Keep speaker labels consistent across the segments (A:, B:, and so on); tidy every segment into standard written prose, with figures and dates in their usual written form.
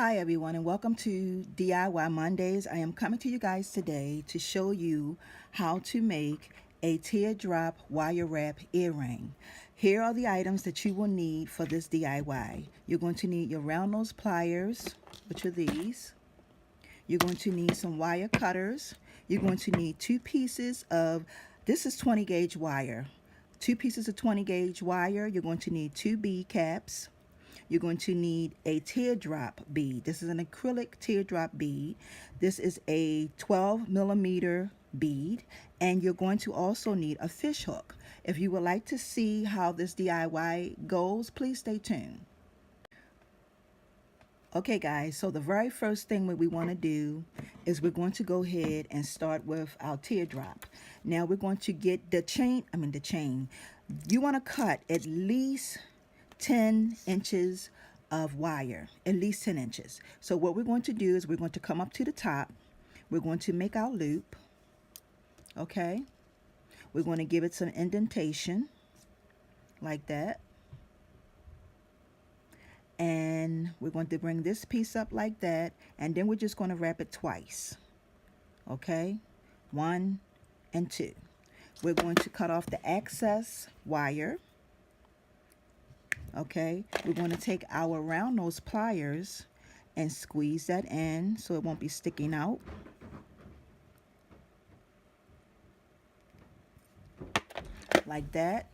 A: Hi everyone, and welcome to DIY Mondays. I am coming to you guys today to show you how to make a teardrop wire wrap earring. Here are the items that you will need for this DIY. You're going to need your round nose pliers, which are these. You're going to need some wire cutters. You're going to need this is 20 gauge wire. 2 pieces of 20 gauge wire. You're going to need 2 bead caps. You're going to need a teardrop bead. This is an acrylic teardrop bead. This is a 12 millimeter bead, and you're going to also need a fish hook. If you would like to see how this DIY goes, please stay tuned. Okay guys, so the very first thing that we want to do is we're going to go ahead and start with our teardrop. Now we're going to get the chain. You want to cut at least 10 inches of wire, at least 10 inches. So what we're going to do is we're going to come up to the top. We're going to make our loop. Okay, we're going to give it some indentation like that, and we're going to bring this piece up like that, and then we're just going to wrap it twice. Okay, 1 and 2. We're going to cut off the excess wire. Okay, we're going to take our round nose pliers and squeeze that in so it won't be sticking out. Like that.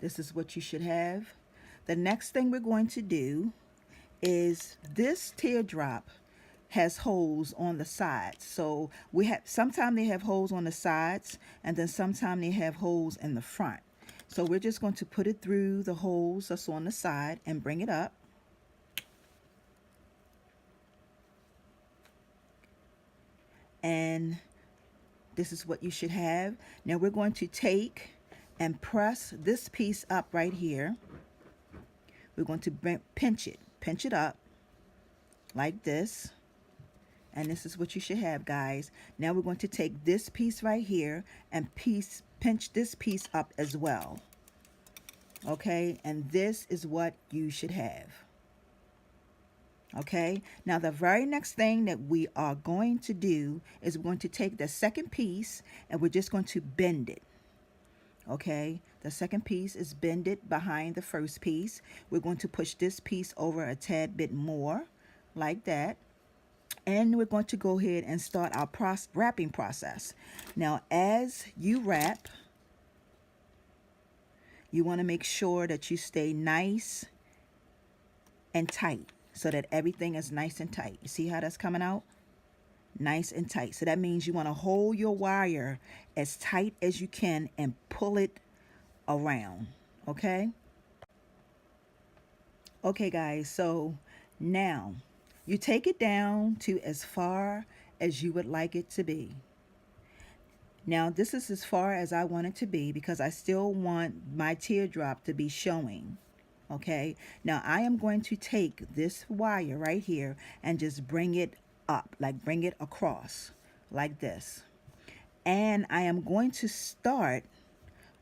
A: This is what you should have. The next thing we're going to do is this teardrop has holes on the sides. So sometimes they have holes on the sides, and then sometimes they have holes in the front. So we're just going to put it through the holes that's on the side and bring it up. And this is what you should have. Now we're going to take and press this piece up right here. We're going to pinch it up like this. And this is what you should have, guys. Now we're going to take this piece right here and pinch this piece up as well. Okay, and this is what you should have. Okay, now the very next thing that we are going to do is we're going to take the second piece and we're just going to bend it. Okay, the second piece is bended behind the first piece. We're going to push this piece over a tad bit more like that. And we're going to go ahead and start our wrapping process. Now, as you wrap, you want to make sure that you stay nice and tight so that everything is nice and tight. You see how that's coming out? Nice and tight. So that means you want to hold your wire as tight as you can and pull it around. Okay? Okay, guys, so now you take it down to as far as you would like it to be. Now this is as far as I want it to be because I still want my teardrop to be showing. Okay, now I am going to take this wire right here and just bring it up, like bring it across like this. And I am going to start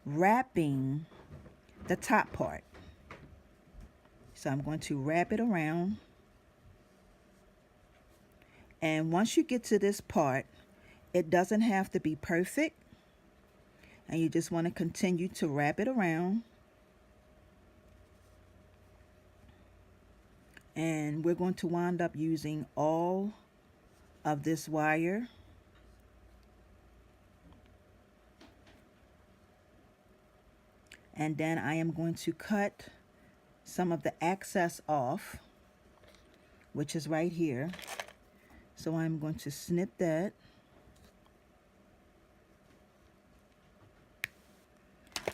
A: wrapping the top part. So I'm going to wrap it around. And once you get to this part, it doesn't have to be perfect. And you just want to continue to wrap it around. And we're going to wind up using all of this wire. And then I am going to cut some of the excess off, which is right here. So I'm going to snip that.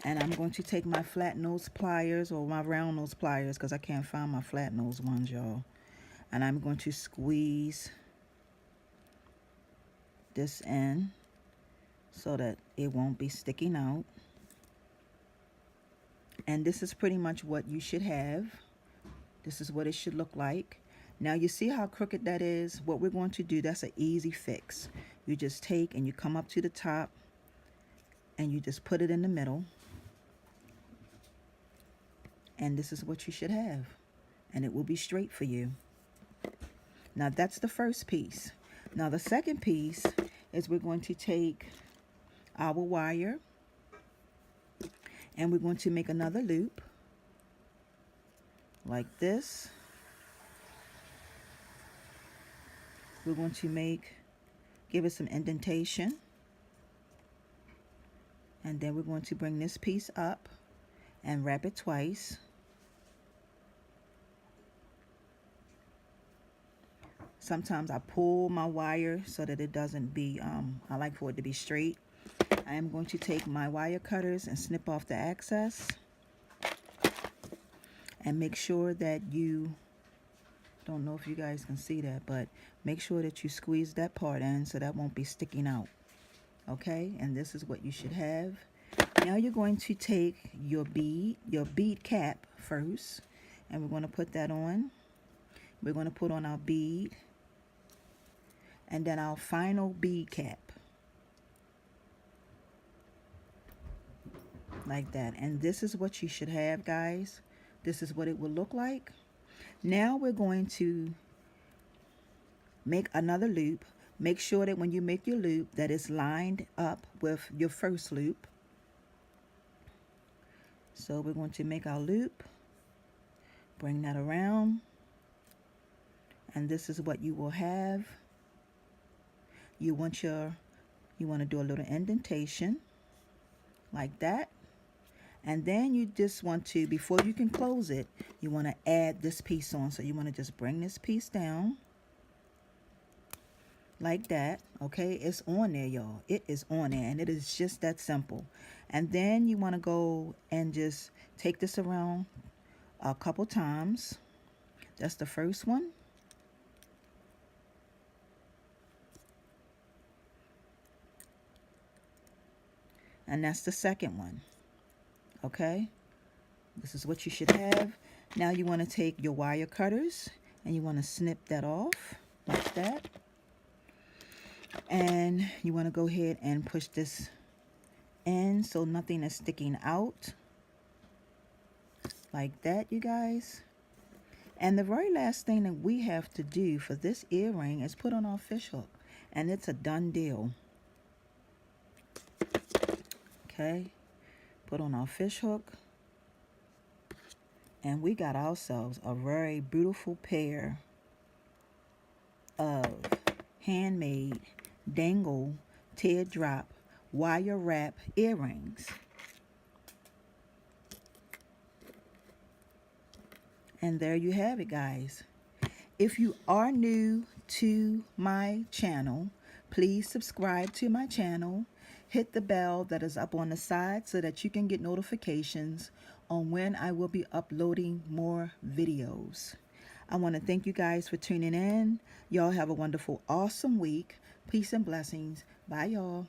A: And I'm going to take my flat nose pliers or my round nose pliers because I can't find my flat nose ones, y'all. And I'm going to squeeze this in so that it won't be sticking out. And this is pretty much what you should have. This is what it should look like. Now you see how crooked that is? What we're going to do, that's an easy fix. You just take and you come up to the top and you just put it in the middle. And this is what you should have. And it will be straight for you. Now that's the first piece. Now the second piece is we're going to take our wire and we're going to make another loop like this. We're going to give it some indentation, and then we're going to bring this piece up and wrap it twice. Sometimes I pull my wire so that it doesn't be, I like for it to be straight. I am going to take my wire cutters and snip off the excess. And make sure that you, don't know if you guys can see that, but make sure that you squeeze that part in so that won't be sticking out. Okay, and this is what you should have. Now you're going to take your bead cap first, and we're going to put that on. We're going to put on our bead, and then our final bead cap. Like that. And this is what you should have, guys. This is what it will look like. Now we're going to make another loop. Make sure that when you make your loop that it's lined up with your first loop. So we're going to make our loop, bring that around, and this is what you will have. You want to do a little indentation like that. And then you just want to, before you can close it, you want to add this piece on. So you want to just bring this piece down like that. Okay, it's on there, y'all. It is on there, and it is just that simple. And then you want to go and just take this around a couple times. That's the first one. And that's the second one. Okay, this is what you should have. Now you want to take your wire cutters and you want to snip that off like that. And you want to go ahead and push this in so nothing is sticking out like that, you guys. And the very last thing that we have to do for this earring is put on our fish hook, and it's a done deal. Okay, put on our fish hook, and we got ourselves a very beautiful pair of handmade dangle teardrop wire wrap earrings. And there you have it, guys. If you are new to my channel, please subscribe to my channel. Hit the bell that is up on the side so that you can get notifications on when I will be uploading more videos. I want to thank you guys for tuning in. Y'all have a wonderful, awesome week. Peace and blessings. Bye, y'all.